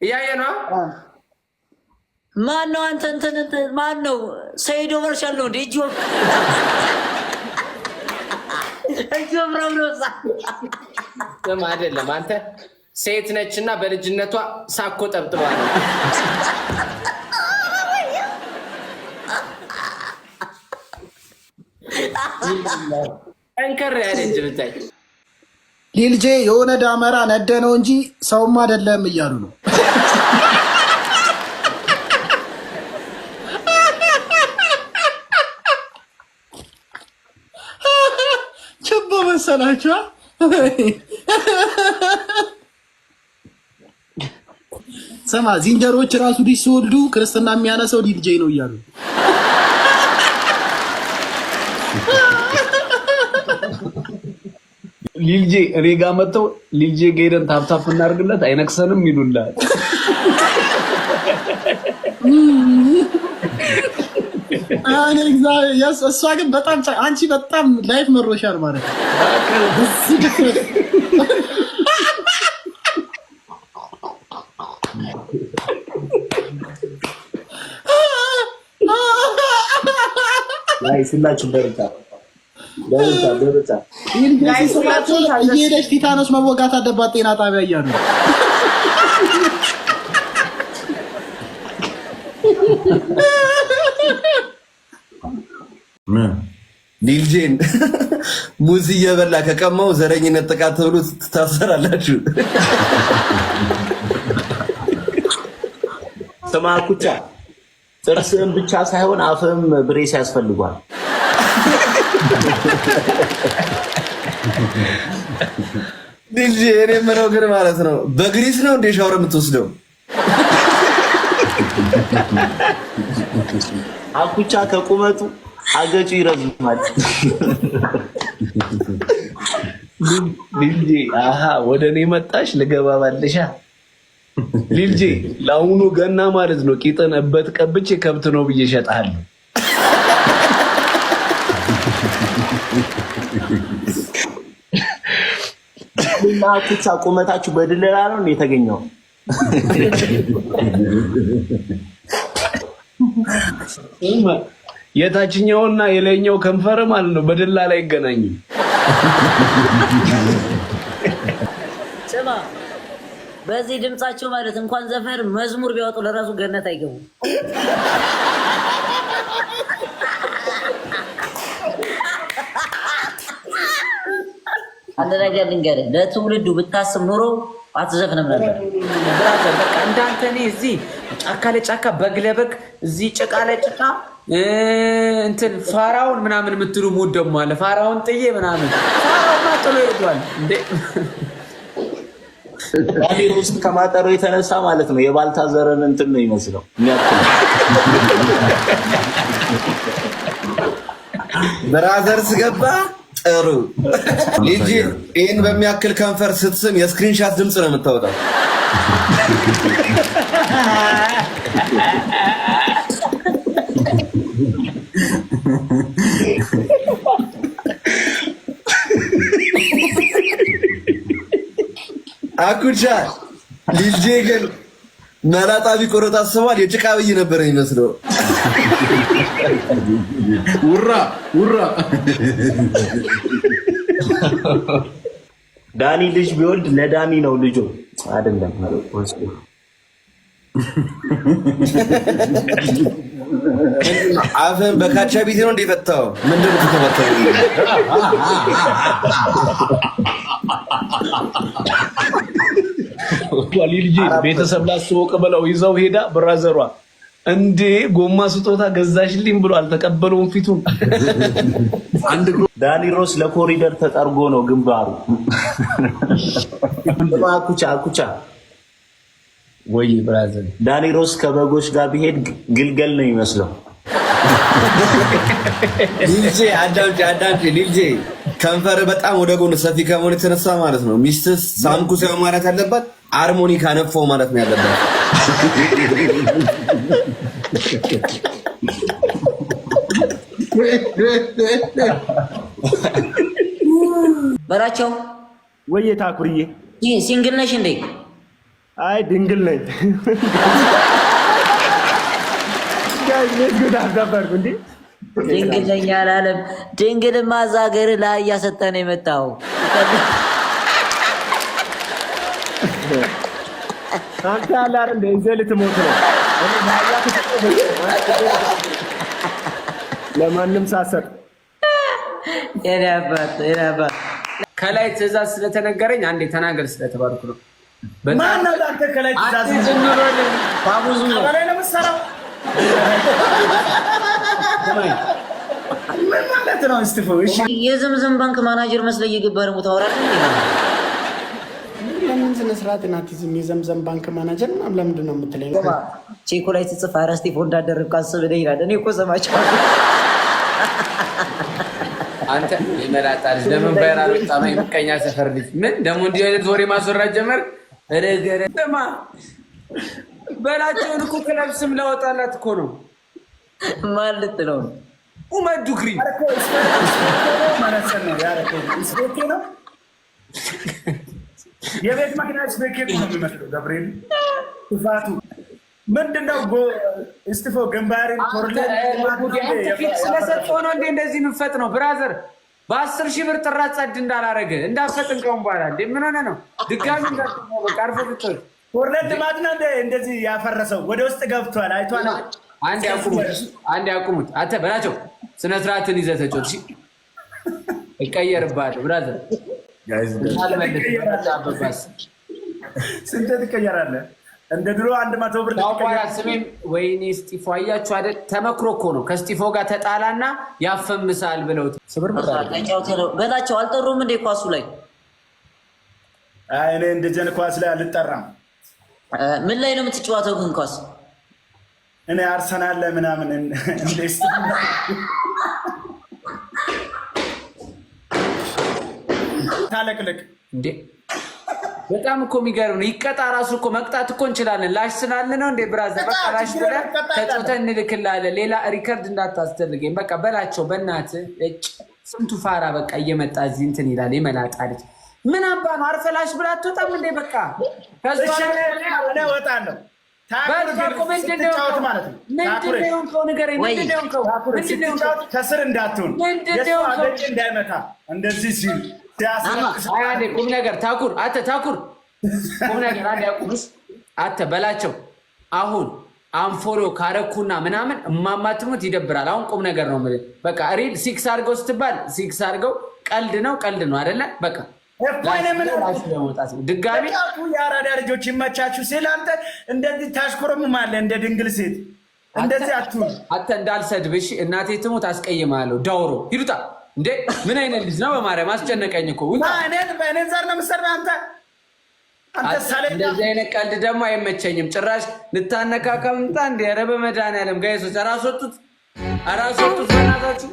እያየ ነው። ማን ነው አንተ? እንትን ማን ነው? ሰይዶ ወርሻል ነው እንዴ? እጆ ብራውሎሳ ስም አይደለም አንተ ሴት ነችና በልጅነቷ ሳኮ ጠብጥባለ። ጠንከር ያለች ብታይ ሊልጄ የሆነ ዳመራ ነደ ነው እንጂ ሰውም አይደለም እያሉ ነው። ችቦ መሰላችኋ? ስማ ዝንጀሮች ራሱ ልጅ ሲወልዱ ክርስትና የሚያነሳው ሊልጄ ነው እያሉ ሊልጄ እኔ ጋር መጥተው ሊልጄ ጌደን ታፕታፕ እናርግለት አይነክሰንም ይሉላል። አኔ እሷ ግን በጣም አንቺ በጣም ላይፍ መሮሻል ማለት ነው። ስላችሁ በረታ እየሄደች ቲታኖስ መወጋት አለባት ጤና ጣቢያ እያሉ ሊልጄን ሙዝ እየበላ ከቀማው ዘረኝነት ጥቃት ተብሎ ትታሰራላችሁ። ስማ ኩቻ ጥርስህም ብቻ ሳይሆን አፍህም ብሬስ ያስፈልጓል። ሊልጄ እኔ የምለው ግን ማለት ነው በግሪስ ነው እንደ ሻወር የምትወስደው? አኩቻ ከቁመቱ አገጩ ይረዝማል። ሊልጄ አሃ ወደ እኔ መጣሽ ልገባ ባልሻ። ሊልጄ ለአሁኑ ገና ማለት ነው ቂጥን እበት ቀብቼ ከብት ነው ብዬ እሸጥሃለሁ። እና አኩቻ ቁመታችሁ በድለላ ነው እንዴ የተገኘው? የታችኛውና የላይኛው ከንፈር ማለት ነው በድላ ላይ ይገናኙ። ስማ በዚህ ድምጻቸው ማለት እንኳን ዘፈር መዝሙር ቢያወጡ ለራሱ ገነት አይገቡም። አንድ ነገር ልንገርህ፣ ለትውልዱ ብታስብ ኖሮ አትዘፍንም ነበር። በቃ እንዳንተ እኔ እዚህ ጫካ ለጫካ በግ ለበግ እዚህ ጭቃ ለጭቃ እንትን ፋራውን ምናምን የምትሉ ሙድ ደግሞ አለ። ፋራውን ጥዬ ምናምን ፋራውማ ጥሎ ይሄዳል እንዴ? ዳኒ ውስጥ ከማጠሩ የተነሳ ማለት ነው የባልታዘረን እንትን ነው ይመስለው የሚያክል ብራዘርስ ገባ ጥሩ ልጅ ይሄን በሚያክል ከንፈር ስትስም የስክሪንሻት ድምጽ ነው የምታወጣው። አኩቻ ልጅ ግን መላጣ ቢቆረጥ አስቧል። የጭቃ ብይ ነበር የሚመስለው። ውራ ውራ ዳኒ ልጅ ቢወልድ ለዳኒ ነው ልጁ አይደለም። አፈን በካቻ ቢት ነው እንደፈታው ምንድነው ተተፈተው? ሊልጄ ቤተሰብ ላስተዋወቅ ብለው ይዘው ሄዳ ብራዘሯ እንዴ ጎማ ስጦታ ገዛሽልኝ ብሎ አልተቀበለውም ፊቱን። ዳኒ ሮስ ለኮሪደር ተጠርጎ ነው ግንባሩ። አኩቻ ወይ ብራዘር ዳኒ ሮስ ከበጎች ጋር ቢሄድ ግልገል ነው የሚመስለው። ሊልጄ አዳምጪ ሊልጄ ከንፈር በጣም ወደ ጎን ሰፊ ከመሆኑ የተነሳ ማለት ነው ሚስትስ ሳምኩ ሳይሆን ማለት ያለባት ሃርሞኒካ ነፋው ማለት ነው ያለባት። በራቸው ወይታ ኩርዬ ሲንግል ነሽ እንዴ? አይ ድንግል ነኝ። ጋይስ ሌትስ ጎ ዳብዳባርኩ እንዴ ድንግል ነኝ አላለም። ድንግልማ እዛ ሀገር ላይ እያሰጠህ ነው የመጣው። አንተ ያለ አይደል እንደ ልትሞት ነው። ለማንም ሳሰጥ የኔ አባት ከላይ ትእዛዝ ስለተነገረኝ አንዴ ተናገር ስለተባልኩ ነው። ማን ነው አንተ ከላይ ትእዛዝ ባቡዙ ነው ከላይ ነው የምትሰራው? ምን ማለት ነው? እስቲፎ እሺ፣ የዘምዘም ባንክ ማናጀር መስለህ እየገባህ ደግሞ ታወራለህ እንዴ? ለምን ስነ ስርዓት ናቲዝም የዘምዘም ባንክ ማናጀር ለምንድን ነው የምትለኝ? ቼኮ ላይ ትጽፍ ኧረ እስጢፎ እንዳደረግኩ አስብልኝ ይላል። እኔ እኮ ሰማችኋለሁ። አንተ የመላጣ ልጅ ለምን ባይራ በጣም የምቀኛ ሰፈር ልጅ ምን ደግሞ እንዲህ አይነት ወሬ ማስወራት ጀመር። ረገረ ደማ በላቸውን እኮ ክለብ ስም ላወጣላት እኮ ነው ማለት ነው። ኡመድ ዱክሪ ማለት ነው ያረከው ስፖርት ነው። የቤት መኪና ስፔክ ነው የሚመስለው። ገብርኤል ጥፋቱ ምንድነው? እስቲፎ ግንባሬ ኮርሌት ፊት ስለሰጠው ነው እንዴ እንደዚህ የምፈጥ ነው? ብራዘር በ10 ሺህ ብር ጥራት ጸድ እንዳላረገ እንዳፈጥን ቀውን በኋላ እንዴ ምን ሆነ ነው ድጋሚ እንዳትሞ በቃርፎ ብትል ኮርሌት ማድና እንደዚህ ያፈረሰው ወደ ውስጥ ገብቷል። አይቷና አንድ ያቁሙት። አንተ በላቸው ስነ ስርዓትን ይዘህ ተጮት። እሺ ይቀየርባል ብራዘር ጋይስ ስንት ትቀየራለህ? እንደ ድሮ 100 ብር ታውቋራ ስሜም ወይኔ እስጢፎ አያችሁ አይደል? ተመክሮ እኮ ነው ከእስጢፎ ጋር ተጣላና ያፈምሳል ብለውት ስብር በላቸው። አልጠሩም እንዴ ኳሱ ላይ? አይ እኔ እንደጀን ኳስ ላይ አልጠራም። ምን ላይ ነው የምትጫወተው ግን ኳስ? እኔ አርሰናል ላይ ምናምን እንደስ ታለቅልቅ እንዴ በጣም እኮ የሚገርም ነው። ይቀጣ ራሱ እኮ መቅጣት እኮ እንችላለን። ላሽ ስላልን ነው እንዴ ብራዘር? በቃ ላሽ ብለን ተጫውተን እንልክላለን። ሌላ ሪከርድ እንዳታስደርገኝ በቃ በላቸው። በእናትህ ስንቱ ፋራ በቃ እየመጣ እዚህ እንትን ይላል። የመላጣ ልጅ ምን አባ ነው አርፈላሽ ብላ አትወጣም እንዴ? በቃ እኔ እወጣለሁ። ከስር እንዳትሆን እንዳይመታ እንደዚህ ሲል ቁም ነገር ታኩር አንተ ታኩር ቁም ነገር አንድ ያቁምስ አንተ በላቸው። አሁን አንፎሎ ካረኩና ምናምን እማማትሙት ይደብራል። አሁን ቁም ነገር ነው የምልህ። በቃ ሪል ሲክስ አድርገው ስትባል ሲክስ አድርገው። ቀልድ ነው አይደለ? በቃ ድጋሚ የአራዳ ልጆች ይመቻችሁ ሲል አንተ እንደዚህ ታሽኮረምማለህ እንደ ድንግል ሴት። እንደዚህ አትሁን አንተ። እንዳልሰድብሽ እናቴ ትሙት አስቀይማለሁ። ዳውሮ ሂዱታ እንዴ ምን አይነት ልጅ ነው? በማርያም አስጨነቀኝ እኮ። እኔ ዘር ነው የምትሰራው አንተ። እንደዚህ አይነት ቀልድ ደግሞ አይመቸኝም ጭራሽ። ልታነካከምጣ እንዴ? ኧረ በመድኃኒዓለም ጋይሶች ኧረ አስወጡት በእናታችሁ።